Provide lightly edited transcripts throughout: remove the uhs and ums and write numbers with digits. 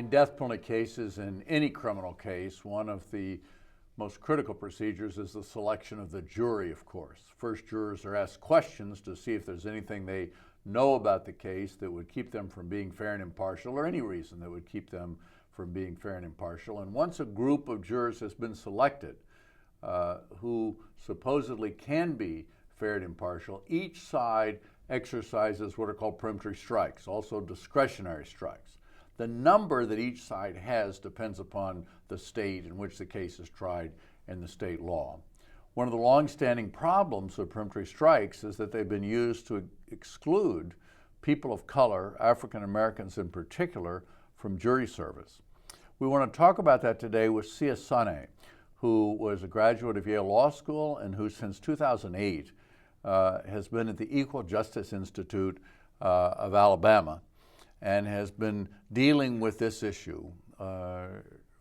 In death penalty cases, in any criminal case, one of the most critical procedures is the selection of the jury, of course. First, jurors are asked questions to see if there's anything they know about the case that would keep them from being fair and impartial, or any reason that would keep them from being fair and impartial. And once a group of jurors has been selected who supposedly can be fair and impartial, each side exercises what are called peremptory strikes, also discretionary strikes. The number that each side has depends upon the state in which the case is tried and the state law. One of the long-standing problems with peremptory strikes is that they've been used to exclude people of color, African Americans in particular, from jury service. We want to talk about that today with Sia Sanneh, who was a graduate of Yale Law School and who since 2008 has been at the Equal Justice Institute of Alabama and has been dealing with this issue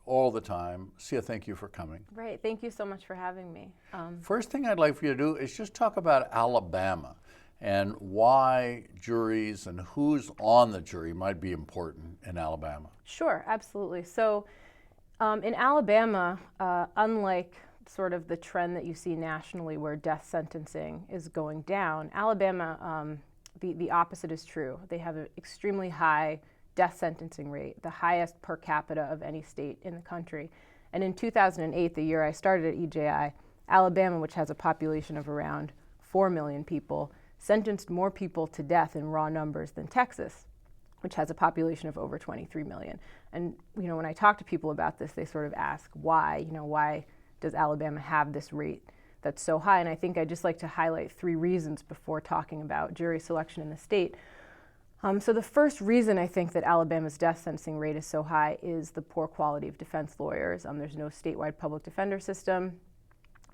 all the time. Sia, thank you for coming. Right, thank you so much for having me. First thing I'd like for you to do is just talk about Alabama and why juries and who's on the jury might be important in Alabama. Sure, absolutely. So in Alabama, unlike sort of the trend that you see nationally where death sentencing is going down, Alabama, the opposite is true. They have an extremely high death sentencing rate, the highest per capita of any state in the country. And in 2008, the year I started at EJI, Alabama, which has a population of around 4 million people, sentenced more people to death in raw numbers than Texas, which has a population of over 23 million. And when I talk to people about this, they sort of ask why, why does Alabama have this rate that's so high? And I think I'd just like to highlight 3 reasons before talking about jury selection in the state. So the first reason I think that Alabama's death sentencing rate is so high is the poor quality of defense lawyers. There's no statewide public defender system,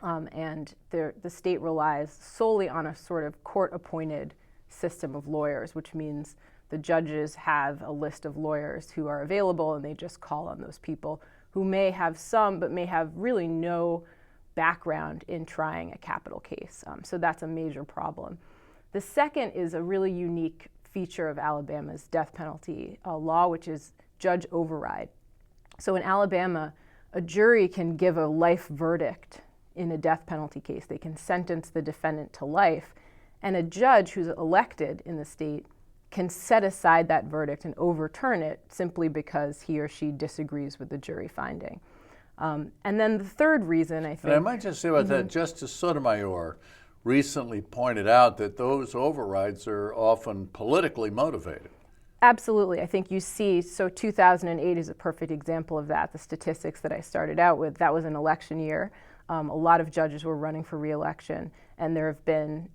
and the state relies solely on a sort of court-appointed system of lawyers, which means the judges have a list of lawyers who are available, and they just call on those people who may have some, but may have really no background in trying a capital case. So that's a major problem. The second is a really unique feature of Alabama's death penalty law, which is judge override. So in Alabama, a jury can give a life verdict in a death penalty case. They can sentence the defendant to life, and a judge who's elected in the state can set aside that verdict and overturn it simply because he or she disagrees with the jury finding. And then the third reason, I think... And I might just say about that, Justice Sotomayor recently pointed out that those overrides are often politically motivated. Absolutely. I think you see, so 2008 is a perfect example of that. The statistics that I started out with, that was an election year. A lot of judges were running for re-election, and there have been,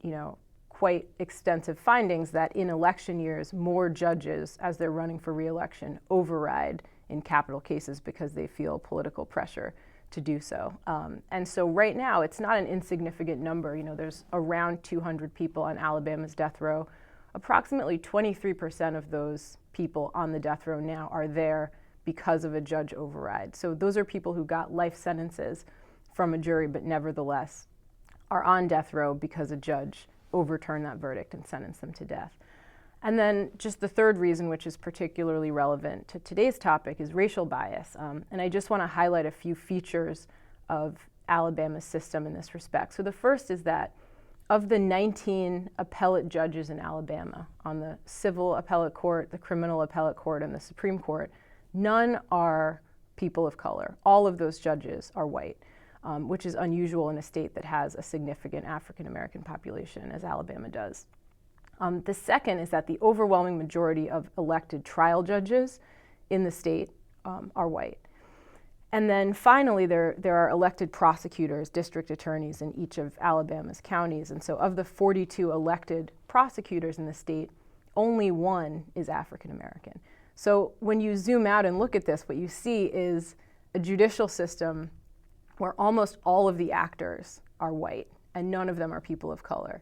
quite extensive findings that in election years, more judges, as they're running for re-election, override in capital cases because they feel political pressure to do so. And so right now, it's not an insignificant number. There's around 200 people on Alabama's death row. Approximately 23% of those people on the death row now are there because of a judge override. So those are people who got life sentences from a jury, but nevertheless are on death row because a judge overturned that verdict and sentenced them to death. And then just the third reason, which is particularly relevant to today's topic, is racial bias. And I just want to highlight a few features of Alabama's system in this respect. So the first is that of the 19 appellate judges in Alabama on the civil appellate court, the criminal appellate court, and the Supreme Court, none are people of color. All of those judges are white, which is unusual in a state that has a significant African American population, as Alabama does. The second is that the overwhelming majority of elected trial judges in the state are white. And then finally, there are elected prosecutors, district attorneys in each of Alabama's counties. And so of the 42 elected prosecutors in the state, only 1 is African American. So when you zoom out and look at this, what you see is a judicial system where almost all of the actors are white and none of them are people of color.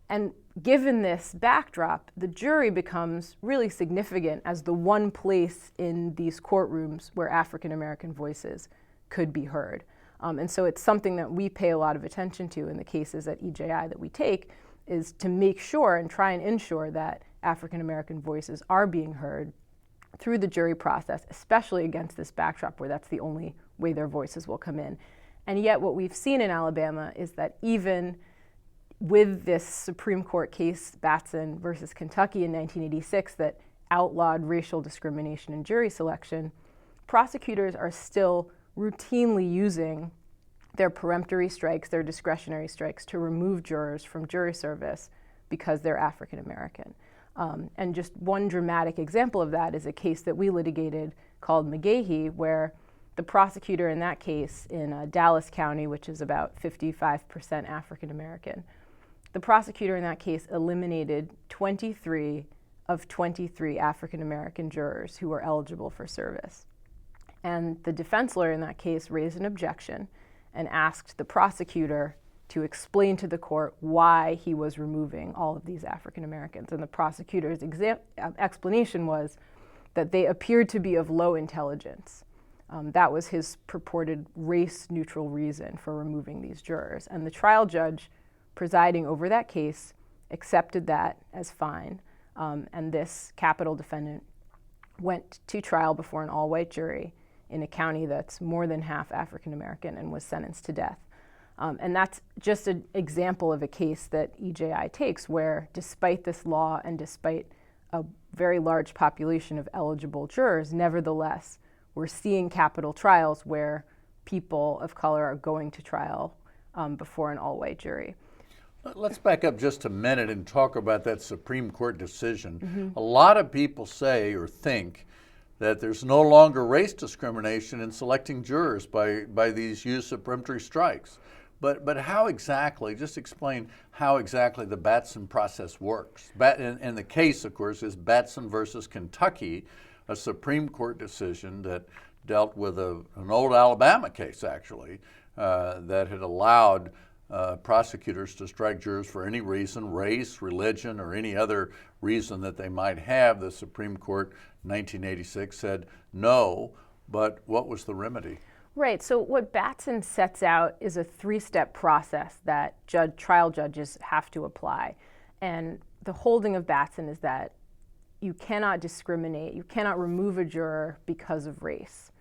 And given this backdrop, the jury becomes really significant as the one place in these courtrooms where African American voices could be heard. And so it's something that we pay a lot of attention to in the cases at EJI that we take, is to make sure and try and ensure that African American voices are being heard through the jury process, especially against this backdrop where that's the only way their voices will come in. And yet what we've seen in Alabama is that even with this Supreme Court case, Batson versus Kentucky in 1986, that outlawed racial discrimination in jury selection, prosecutors are still routinely using their peremptory strikes, their discretionary strikes, to remove jurors from jury service because they're African American. And just one dramatic example of that is a case that we litigated called McGahee, where the prosecutor in that case in Dallas County, which is about 55% African American, the prosecutor in that case eliminated 23 of 23 African American jurors who were eligible for service. And the defense lawyer in that case raised an objection and asked the prosecutor to explain to the court why he was removing all of these African Americans. And the prosecutor's explanation was that they appeared to be of low intelligence. That was his purported race-neutral reason for removing these jurors. And the trial judge presiding over that case accepted that as fine. And this capital defendant went to trial before an all-white jury in a county that's more than half African American and was sentenced to death. And that's just an example of a case that EJI takes where, despite this law and despite a very large population of eligible jurors, nevertheless, we're seeing capital trials where people of color are going to trial before an all-white jury. Let's back up just a minute and talk about that Supreme Court decision. A lot of people say or think that there's no longer race discrimination in selecting jurors by these use of peremptory strikes. But how exactly, just explain how exactly the Batson process works. And the case, of course, is Batson versus Kentucky, a Supreme Court decision that dealt with an old Alabama case, actually, that had allowed prosecutors to strike jurors for any reason, race, religion, or any other reason that they might have. The Supreme Court in 1986 said no, but what was the remedy? Right, so what Batson sets out is a three-step process that trial judges have to apply. And the holding of Batson is that you cannot discriminate, you cannot remove a juror because of race.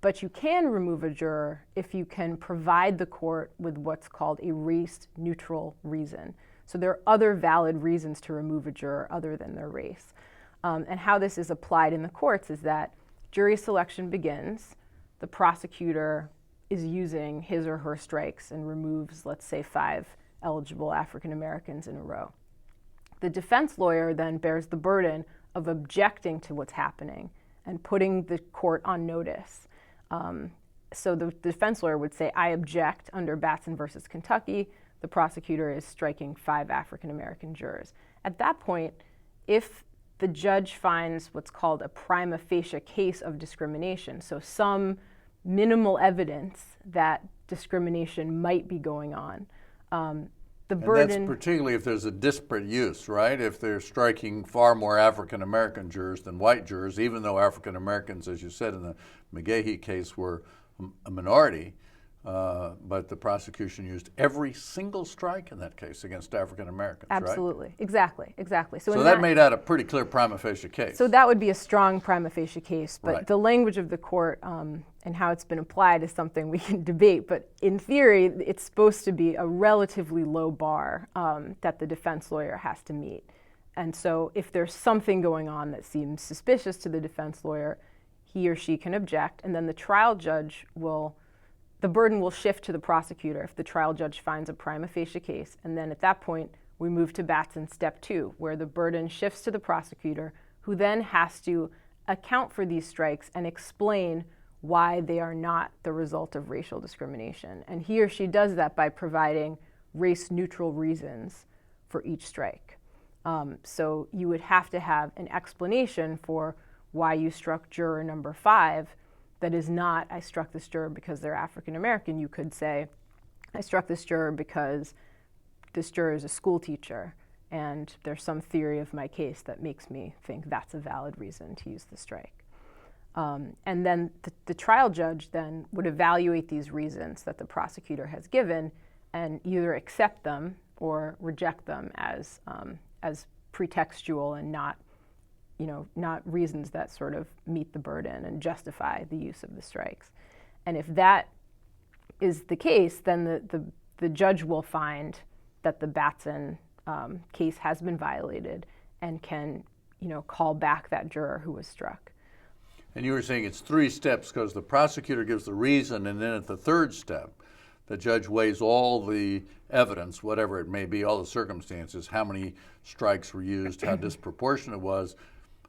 But you can remove a juror if you can provide the court with what's called a race-neutral reason. So there are other valid reasons to remove a juror other than their race. And how this is applied in the courts is that jury selection begins, the prosecutor is using his or her strikes and removes, let's say, 5 eligible African Americans in a row. The defense lawyer then bears the burden of objecting to what's happening and putting the court on notice. So the defense lawyer would say, I object under Batson versus Kentucky. The prosecutor is striking 5 African American jurors. At that point, if the judge finds what's called a prima facie case of discrimination, so some minimal evidence that discrimination might be going on, the burden... And that's particularly if there's a disparate use, right? If they're striking far more African American jurors than white jurors, even though African Americans, as you said in the McGahee case, were a minority, but the prosecution used every single strike in that case against African Americans, Absolutely. Right? Exactly. So that made out a pretty clear prima facie case. So that would be a strong prima facie case, but Right. The language of the court and how it's been applied is something we can debate. But in theory, it's supposed to be a relatively low bar that the defense lawyer has to meet. And so if there's something going on that seems suspicious to the defense lawyer, he or she can object, and then the trial judge the burden will shift to the prosecutor if the trial judge finds a prima facie case. And then at that point, we move to Batson step 2, where the burden shifts to the prosecutor, who then has to account for these strikes and explain why they are not the result of racial discrimination. And he or she does that by providing race-neutral reasons for each strike. So you would have to have an explanation for why you struck juror number 5 that is not, I struck this juror because they're African American. You could say, I struck this juror because this juror is a school teacher, and there's some theory of my case that makes me think that's a valid reason to use the strike. And then the trial judge then would evaluate these reasons that the prosecutor has given and either accept them or reject them as pretextual and not not reasons that sort of meet the burden and justify the use of the strikes. And if that is the case, then the judge will find that the Batson case has been violated and can, call back that juror who was struck. And you were saying it's 3 steps because the prosecutor gives the reason, and then at the 3rd step, the judge weighs all the evidence, whatever it may be, all the circumstances, how many strikes were used, how disproportionate it was,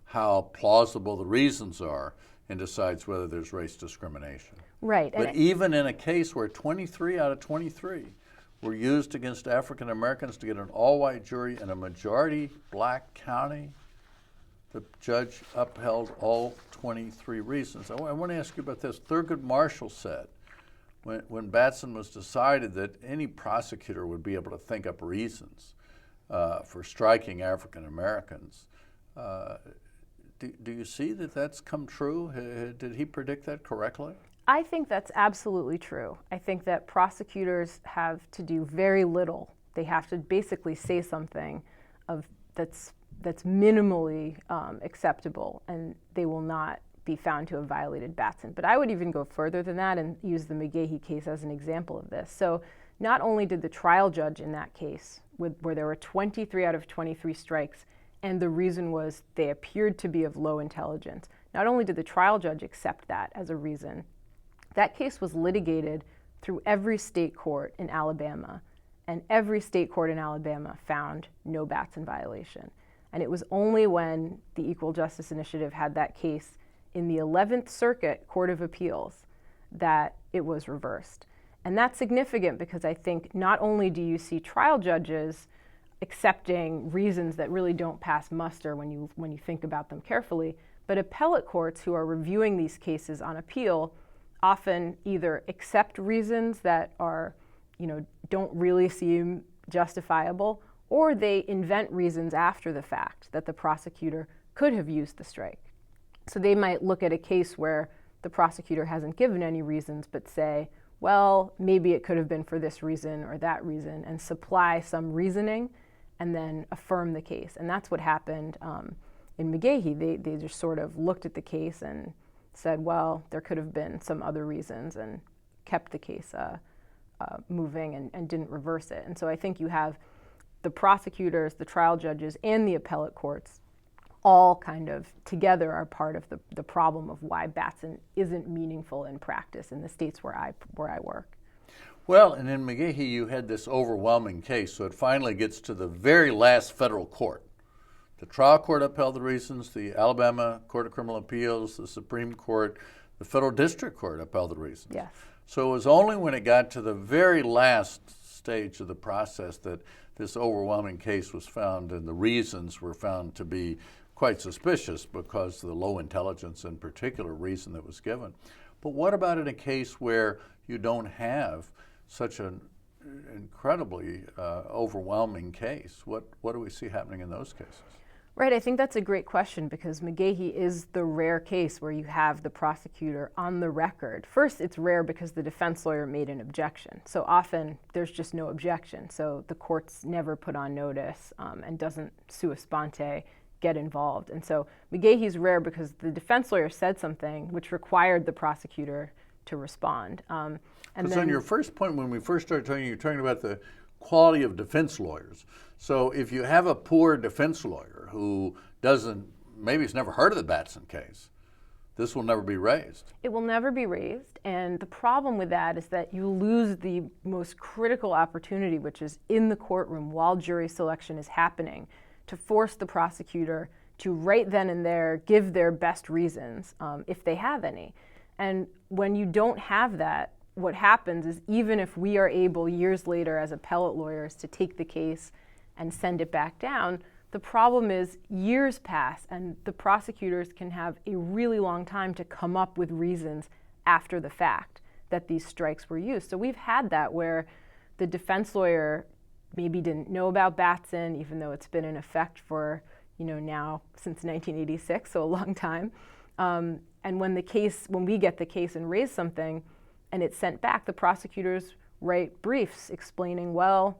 how plausible the reasons are, and decides whether there's race discrimination. Right. But even in a case where 23 out of 23 were used against African Americans to get an all-white jury in a majority black county, the judge upheld all 23 reasons. I want to ask you about this. Thurgood Marshall said, when Batson was decided, that any prosecutor would be able to think up reasons for striking African Americans. Do you see that that's come true? Did he predict that correctly? I think that's absolutely true. I think that prosecutors have to do very little. They have to basically say something that's minimally acceptable, and they will not be found to have violated Batson. But I would even go further than that and use the McGahey case as an example of this. So not only did the trial judge in that case, where there were 23 out of 23 strikes, and the reason was they appeared to be of low intelligence, not only did the trial judge accept that as a reason, that case was litigated through every state court in Alabama, and every state court in Alabama found no Batson violation. And it was only when the Equal Justice Initiative had that case in the 11th Circuit Court of Appeals that it was reversed. And that's significant because I think not only do you see trial judges accepting reasons that really don't pass muster when you think about them carefully, but appellate courts who are reviewing these cases on appeal often either accept reasons that are, don't really seem justifiable, or they invent reasons after the fact that the prosecutor could have used the strike. So they might look at a case where the prosecutor hasn't given any reasons, but say, well, maybe it could have been for this reason or that reason, and supply some reasoning and then affirm the case. And that's what happened in McGahey. They just sort of looked at the case and said, well, there could have been some other reasons, and kept the case moving and didn't reverse it. And so I think you have the prosecutors, the trial judges, and the appellate courts all kind of together are part of the problem of why Batson isn't meaningful in practice in the states where I work. Well, and in McGahey you had this overwhelming case, so it finally gets to the very last federal court. The trial court upheld the reasons, the Alabama Court of Criminal Appeals, the Supreme Court, the federal district court upheld the reasons. Yes. So it was only when it got to the very last stage of the process that this overwhelming case was found, and the reasons were found to be quite suspicious because of the low intelligence in particular reason that was given. But what about in a case where you don't have such an incredibly overwhelming case? What do we see happening in those cases? Right, I think that's a great question because McGahey is the rare case where you have the prosecutor on the record. First, it's rare because the defense lawyer made an objection. So often there's just no objection. So the court's never put on notice and doesn't sua sponte get involved. And so McGahey's rare because the defense lawyer said something which required the prosecutor to respond. And then on your first point, when we first started talking, you're talking about the quality of defense lawyers. So if you have a poor defense lawyer who maybe has never heard of the Batson case, this will never be raised. It will never be raised, and the problem with that is that you lose the most critical opportunity, which is in the courtroom while jury selection is happening, to force the prosecutor to right then and there give their best reasons, if they have any. And when you don't have that, what happens is even if we are able years later as appellate lawyers to take the case and send it back down, the problem is years pass and the prosecutors can have a really long time to come up with reasons after the fact that these strikes were used. So we've had that where the defense lawyer maybe didn't know about Batson, even though it's been in effect for, now since 1986, so a long time. And when we get the case and raise something and it's sent back, the prosecutors write briefs explaining, well,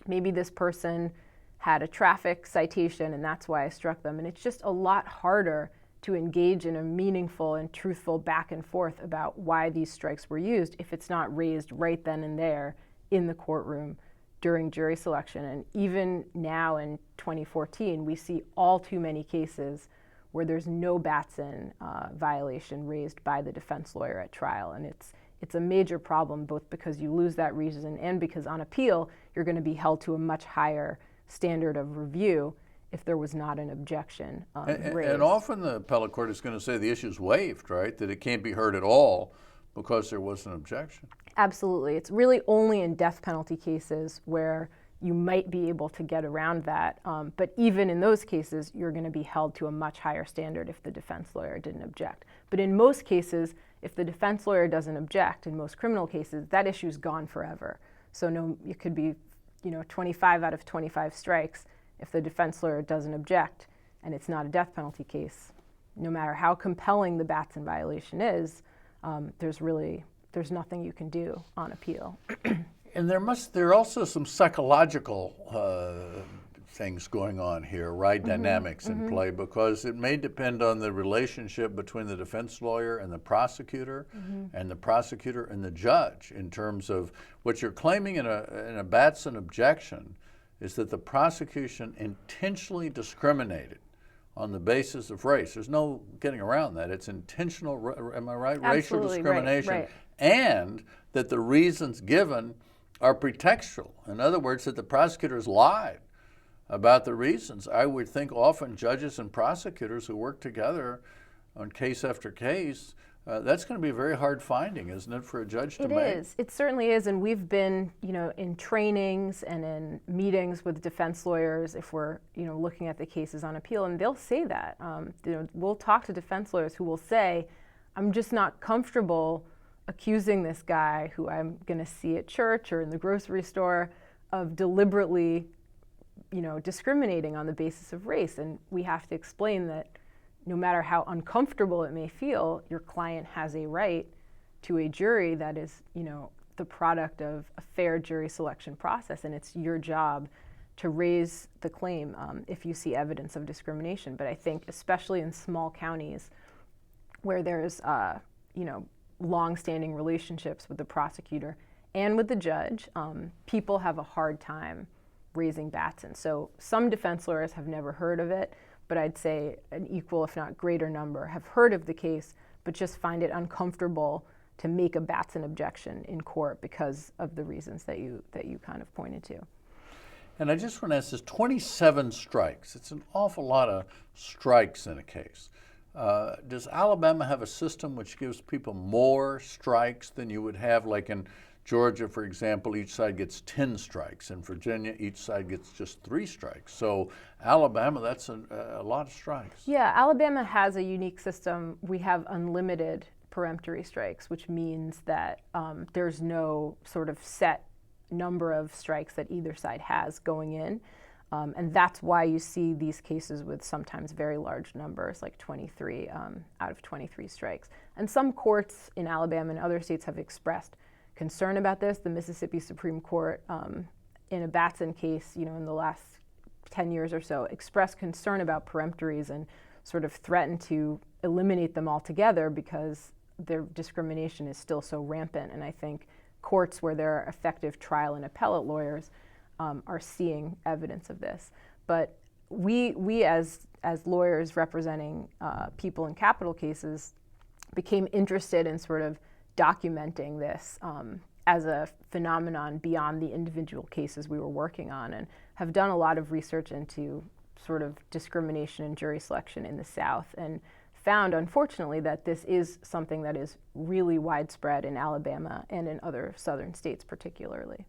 maybe this person had a traffic citation and that's why I struck them. And it's just a lot harder to engage in a meaningful and truthful back and forth about why these strikes were used if it's not raised right then and there in the courtroom during jury selection. And even now in 2014, we see all too many cases where there's no Batson violation raised by the defense lawyer at trial. And it's a major problem, both because you lose that reason and because on appeal, you're going to be held to a much higher standard of review if there was not an objection raised. And often the appellate court is going to say the issue's waived, right? That it can't be heard at all because there was an objection. Absolutely. It's really only in death penalty cases where you might be able to get around that. But even in those cases, you're going to be held to a much higher standard if the defense lawyer didn't object. But in most cases, if the defense lawyer doesn't object, in most criminal cases, that issue's gone forever. So it could be 25 out of 25 strikes. If the defense lawyer doesn't object and it's not a death penalty case, no matter how compelling the Batson violation is, there's nothing you can do on appeal. And there are also some psychological things going on here, right? Dynamics in play, because it may depend on the relationship between the defense lawyer and the prosecutor, and the prosecutor and the judge, in terms of what you're claiming in a Batson objection is that the prosecution intentionally discriminated on the basis of race. There's no getting around that. It's intentional, am I right? Absolutely, racial discrimination. right. And that the reasons given are pretextual. In other words, that the prosecutors lied about the reasons. I would think often judges and prosecutors who work together on case after case, that's going to be a very hard finding, isn't it, for a judge to make? It is. It certainly is. And we've been, in trainings and in meetings with defense lawyers if we're, looking at the cases on appeal, and they'll say that. We'll talk to defense lawyers who will say, I'm just not comfortable accusing this guy who I'm going to see at church or in the grocery store of deliberately, discriminating on the basis of race. And we have to explain that no matter how uncomfortable it may feel, your client has a right to a jury that is, the product of a fair jury selection process, and it's your job to raise the claim if you see evidence of discrimination. But I think especially in small counties where there's, long-standing relationships with the prosecutor and with the judge, people have a hard time raising Batson. So some defense lawyers have never heard of it, but I'd say an equal, if not greater number, have heard of the case, but just find it uncomfortable to make a Batson objection in court because of the reasons that you kind of pointed to. And I just want to ask this, 27 strikes. It's an awful lot of strikes in a case. Does Alabama have a system which gives people more strikes than you would have, like in Georgia, for example, each side gets 10 strikes. In Virginia, each side gets just 3 strikes. So Alabama, that's a lot of strikes. Yeah, Alabama has a unique system. We have unlimited peremptory strikes, which means that there's no sort of set number of strikes that either side has going in. And that's why you see these cases with sometimes very large numbers, like 23 out of 23 strikes. And some courts in Alabama and other states have expressed concern about this. The Mississippi Supreme Court, in a Batson case, in the last 10 years or so, expressed concern about peremptories and sort of threatened to eliminate them altogether because their discrimination is still so rampant. And I think courts where there are effective trial and appellate lawyers are seeing evidence of this. But we as lawyers representing people in capital cases became interested in sort of documenting this as a phenomenon beyond the individual cases we were working on, and have done a lot of research into sort of discrimination and jury selection in the South, and found, unfortunately, that this is something that is really widespread in Alabama and in other southern states particularly.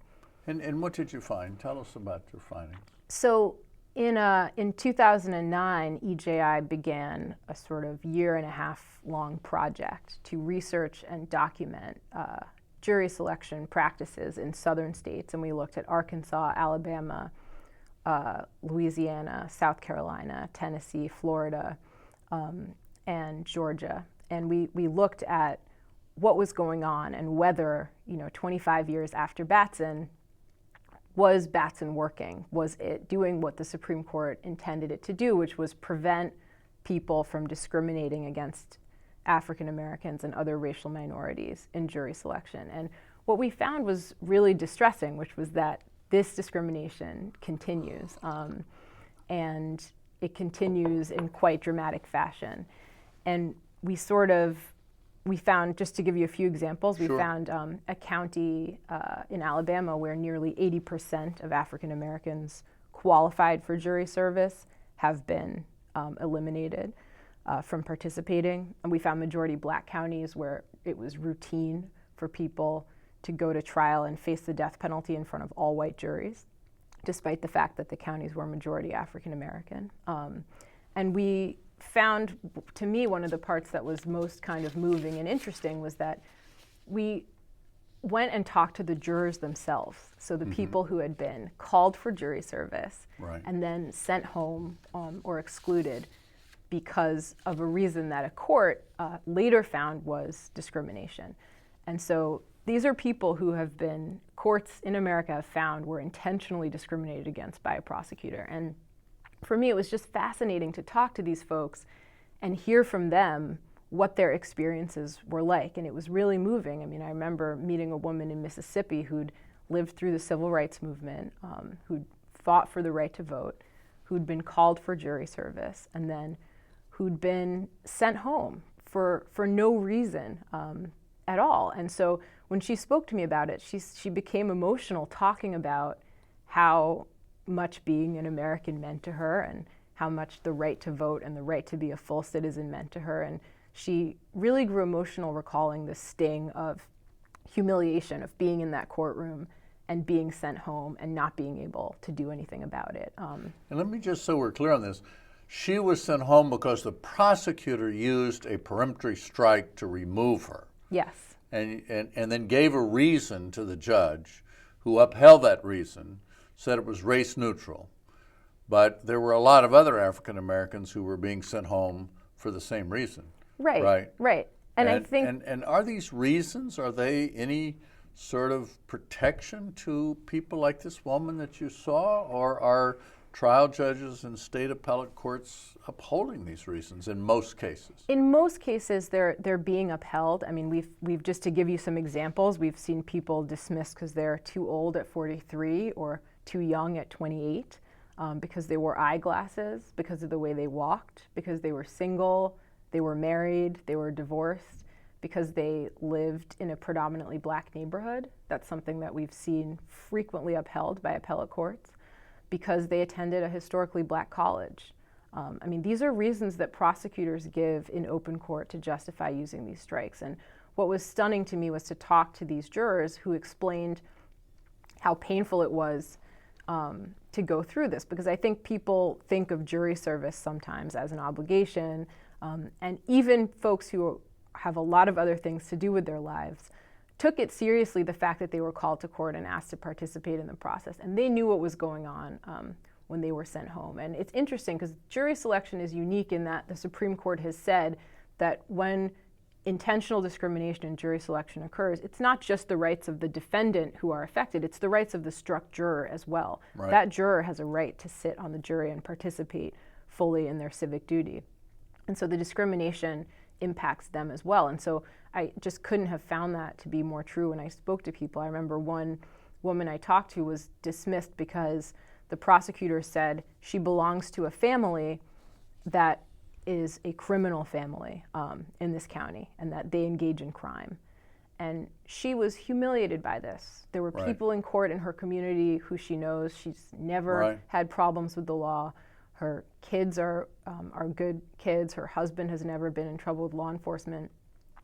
And what did you find? Tell us about your findings. So in 2009, EJI began a sort of year-and-a-half-long project to research and document jury selection practices in southern states. And we looked at Arkansas, Alabama, Louisiana, South Carolina, Tennessee, Florida, and Georgia. And we looked at what was going on and whether, 25 years after Batson, was Batson working? Was it doing what the Supreme Court intended it to do, which was prevent people from discriminating against African Americans and other racial minorities in jury selection? And what we found was really distressing, which was that this discrimination continues, and it continues in quite dramatic fashion. And we found, just to give you a few examples, we found a county in Alabama where nearly 80% of African Americans qualified for jury service have been eliminated from participating. And we found majority black counties where it was routine for people to go to trial and face the death penalty in front of all white juries, despite the fact that the counties were majority African American. And we found, to me, one of the parts that was most kind of moving and interesting was that we went and talked to the jurors themselves, so the people who had been called for jury service and then sent home or excluded because of a reason that a court later found was discrimination. And so these are people who have been, courts in America have found were intentionally discriminated against by a prosecutor. And for me, it was just fascinating to talk to these folks and hear from them what their experiences were like. And it was really moving. I mean, I remember meeting a woman in Mississippi who'd lived through the civil rights movement, who'd fought for the right to vote, who'd been called for jury service, and then who'd been sent home for no reason at all. And so when she spoke to me about it, she became emotional talking about how much being an American meant to her and how much the right to vote and the right to be a full citizen meant to her. And she really grew emotional recalling the sting of humiliation of being in that courtroom and being sent home and not being able to do anything about it. And let me just, so we're clear on this, she was sent home because the prosecutor used a peremptory strike to remove her. Yes. And then gave a reason to the judge, who upheld that reason, said it was race neutral. But there were a lot of other African Americans who were being sent home for the same reason. Right. And I think... And are these reasons, are they any sort of protection to people like this woman that you saw? Or are trial judges and state appellate courts upholding these reasons in most cases? In most cases, they're being upheld. I mean, we've just to give you some examples, we've seen people dismissed because they're too old at 43 or too young at 28, because they wore eyeglasses, because of the way they walked, because they were single, they were married, they were divorced, because they lived in a predominantly black neighborhood. That's something that we've seen frequently upheld by appellate courts, because they attended a historically black college. I mean, these are reasons that prosecutors give in open court to justify using these strikes. And what was stunning to me was to talk to these jurors who explained how painful it was to go through this, because I think people think of jury service sometimes as an obligation, and even folks who have a lot of other things to do with their lives took it seriously, the fact that they were called to court and asked to participate in the process, and they knew what was going on when they were sent home. And it's interesting because jury selection is unique in that the Supreme Court has said that when intentional discrimination in jury selection occurs, it's not just the rights of the defendant who are affected, it's the rights of the struck juror as well. Right. That juror has a right to sit on the jury and participate fully in their civic duty. And so the discrimination impacts them as well. And so I just couldn't have found that to be more true when I spoke to people. I remember one woman I talked to was dismissed because the prosecutor said she belongs to a family that is a criminal family in this county and that they engage in crime. And she was humiliated by this. There were people in court in her community who she knows. She's never had problems with the law. Her kids are good kids. Her husband has never been in trouble with law enforcement.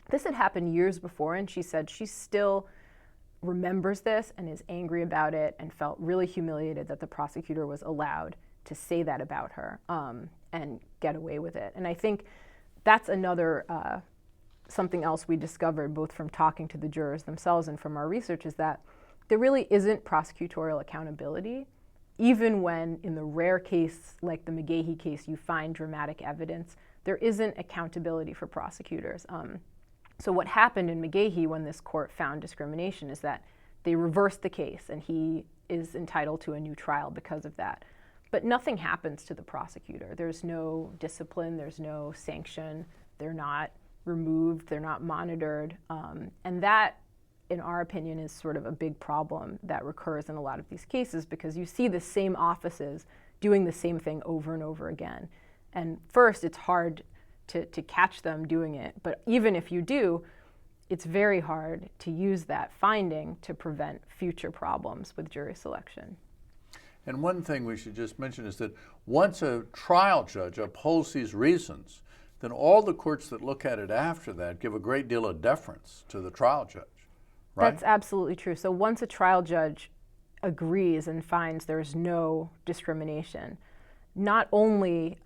This had happened years before, and she said she still remembers this and is angry about it and felt really humiliated that the prosecutor was allowed to say that about her and get away with it. And I think that's another something else we discovered both from talking to the jurors themselves and from our research, is that there really isn't prosecutorial accountability, even when in the rare case like the McGahey case you find dramatic evidence. There isn't accountability for prosecutors. So what happened in McGahey when this court found discrimination is that they reverse the case and he is entitled to a new trial because of that. But nothing happens to the prosecutor. There's no discipline, there's no sanction, they're not removed, they're not monitored. And that, in our opinion, is sort of a big problem that recurs in a lot of these cases, because you see the same offices doing the same thing over and over again. And first, it's hard to catch them doing it. But even if you do, it's very hard to use that finding to prevent future problems with jury selection. And one thing we should just mention is that once a trial judge upholds these reasons, then all the courts that look at it after that give a great deal of deference to the trial judge, right? That's absolutely true. So once a trial judge agrees and finds there's no discrimination, not only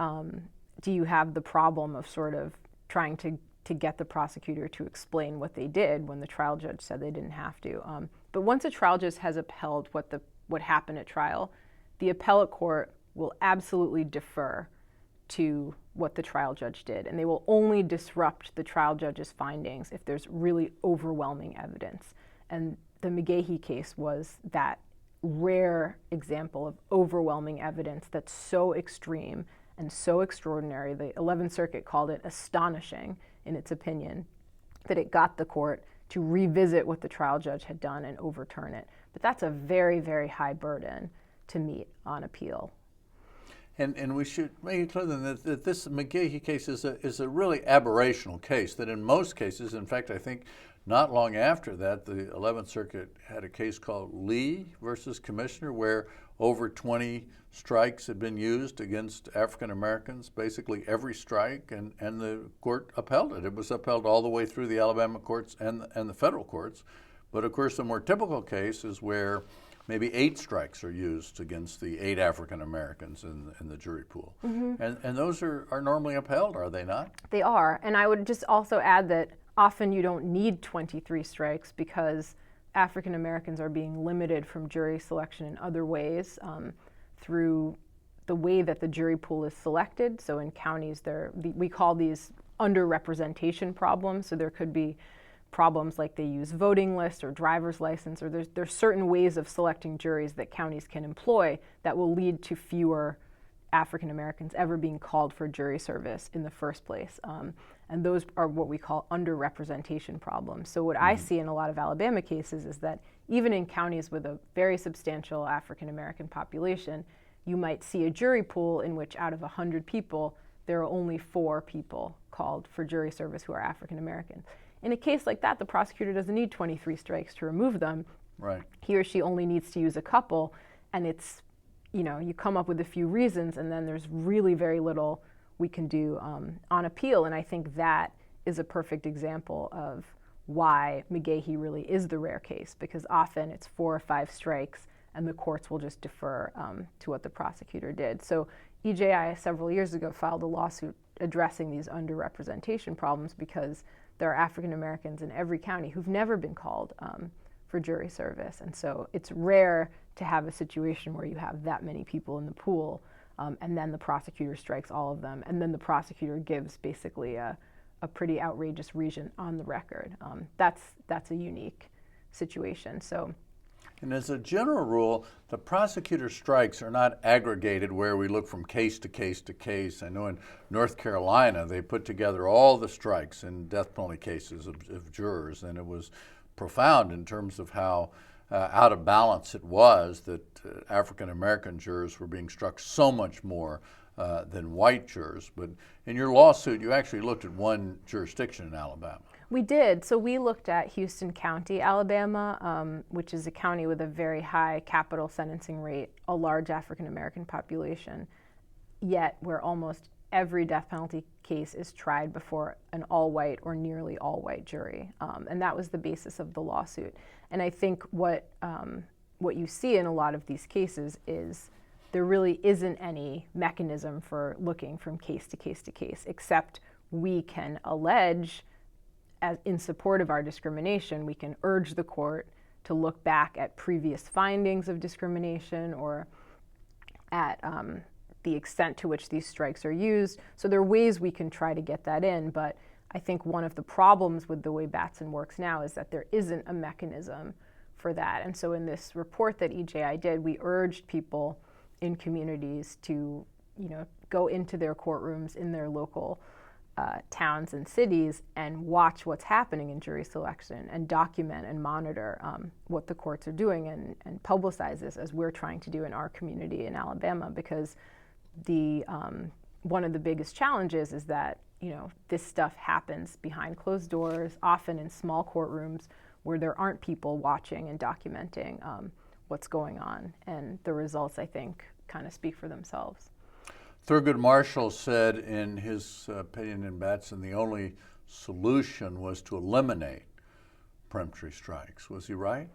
do you have the problem of sort of trying to get the prosecutor to explain what they did when the trial judge said they didn't have to, but once a trial judge has upheld what happened at trial, the appellate court will absolutely defer to what the trial judge did, and they will only disrupt the trial judge's findings if there's really overwhelming evidence. And the McGahey case was that rare example of overwhelming evidence that's so extreme and so extraordinary. The 11th Circuit called it astonishing in its opinion that it got the court to revisit what the trial judge had done and overturn it. But that's a very, very high burden to meet on appeal. And we should make it clear then that this McGahey case is a really aberrational case, that in most cases, in fact, I think not long after that, the 11th Circuit had a case called Lee versus Commissioner, where over 20 strikes had been used against African Americans, basically every strike, and the court upheld it. It was upheld all the way through the Alabama courts and the federal courts. But of course, the more typical case is where maybe 8 strikes are used against the 8 African Americans in the jury pool. Mm-hmm. And those are normally upheld, are they not? They are. And I would just also add that often you don't need 23 strikes because African Americans are being limited from jury selection in other ways through the way that the jury pool is selected. So in counties, we call these underrepresentation problems. So there could be problems like they use voting lists or driver's license, or there's certain ways of selecting juries that counties can employ that will lead to fewer African Americans ever being called for jury service in the first place. And those are what we call underrepresentation problems. So what I see in a lot of Alabama cases is that even in counties with a very substantial African American population, you might see a jury pool in which out of 100 people, there are only 4 people called for jury service who are African American. In a case like that, the prosecutor doesn't need 23 strikes to remove them. Right. He or she only needs to use a couple, and it's, you come up with a few reasons, and then there's really very little we can do on appeal. And I think that is a perfect example of why McGahey really is the rare case, because often it's 4 or 5 strikes, and the courts will just defer to what the prosecutor did. So EJI several years ago filed a lawsuit addressing these underrepresentation problems because there are African Americans in every county who've never been called for jury service. And so it's rare to have a situation where you have that many people in the pool and then the prosecutor strikes all of them, and then the prosecutor gives basically a pretty outrageous reason on the record. That's a unique situation. So. And as a general rule, the prosecutor strikes are not aggregated where we look from case to case to case. I know in North Carolina, they put together all the strikes in death penalty cases of jurors, and it was profound in terms of how out of balance it was that African American jurors were being struck so much more than white jurors. But in your lawsuit, you actually looked at one jurisdiction in Alabama. We did. So we looked at Houston County, Alabama, which is a county with a very high capital sentencing rate, a large African American population, yet where almost every death penalty case is tried before an all-white or nearly all-white jury. And that was the basis of the lawsuit. And I think what you see in a lot of these cases is there really isn't any mechanism for looking from case to case to case, except we can allege, as in support of our discrimination, we can urge the court to look back at previous findings of discrimination or at the extent to which these strikes are used. So there are ways we can try to get that in, but I think one of the problems with the way Batson works now is that there isn't a mechanism for that. And so in this report that EJI did, we urged people in communities to, go into their courtrooms in their local towns and cities and watch what's happening in jury selection and document and monitor what the courts are doing and publicize this, as we're trying to do in our community in Alabama, because one of the biggest challenges is that this stuff happens behind closed doors, often in small courtrooms where there aren't people watching and documenting what's going on, and the results, I think, kind of speak for themselves. Thurgood Marshall said in his opinion in Batson the only solution was to eliminate peremptory strikes. Was he right?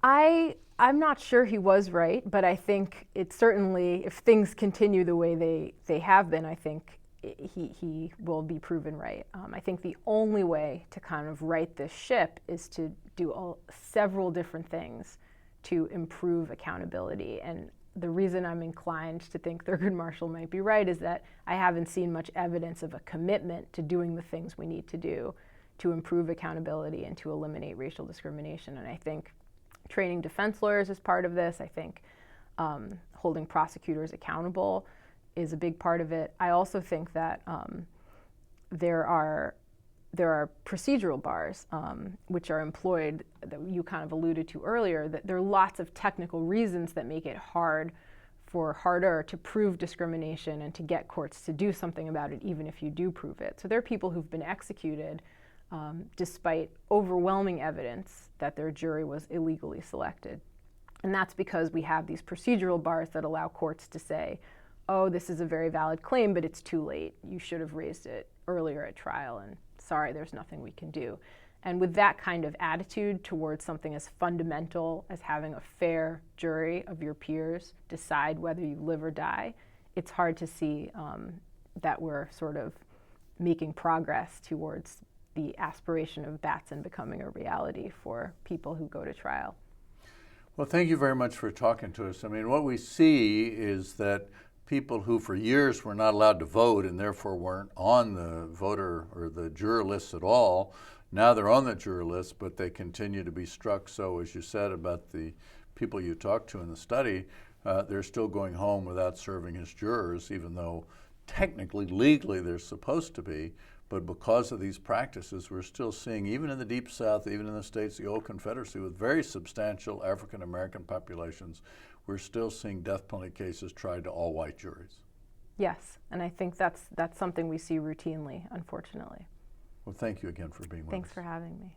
I'm not sure he was right, but I think it certainly, if things continue the way they have been, I think he will be proven right. I think the only way to kind of right this ship is to do several different things to improve accountability. And the reason I'm inclined to think Thurgood Marshall might be right is that I haven't seen much evidence of a commitment to doing the things we need to do to improve accountability and to eliminate racial discrimination. And I think training defense lawyers is part of this. I think holding prosecutors accountable is a big part of it. I also think that there are procedural bars which are employed, that you kind of alluded to earlier, that there are lots of technical reasons that make it harder to prove discrimination and to get courts to do something about it, even if you do prove it. So there are people who've been executed despite overwhelming evidence that their jury was illegally selected. And that's because we have these procedural bars that allow courts to say, oh, this is a very valid claim, but it's too late. You should have raised it earlier at trial, and sorry, there's nothing we can do. And with that kind of attitude towards something as fundamental as having a fair jury of your peers decide whether you live or die, it's hard to see that we're sort of making progress towards the aspiration of Batson becoming a reality for people who go to trial. Well, thank you very much for talking to us. I mean, what we see is that people who for years were not allowed to vote and therefore weren't on the voter or the juror lists at all, now they're on the juror list, but they continue to be struck. So as you said about the people you talked to in the study, they're still going home without serving as jurors, even though technically, legally, they're supposed to be. But because of these practices, we're still seeing, even in the Deep South, even in the states of the old Confederacy, with very substantial African American populations, we're still seeing death penalty cases tried to all white juries. Yes, and I think that's something we see routinely, unfortunately. Well, thank you again for being with us. Thanks for having me.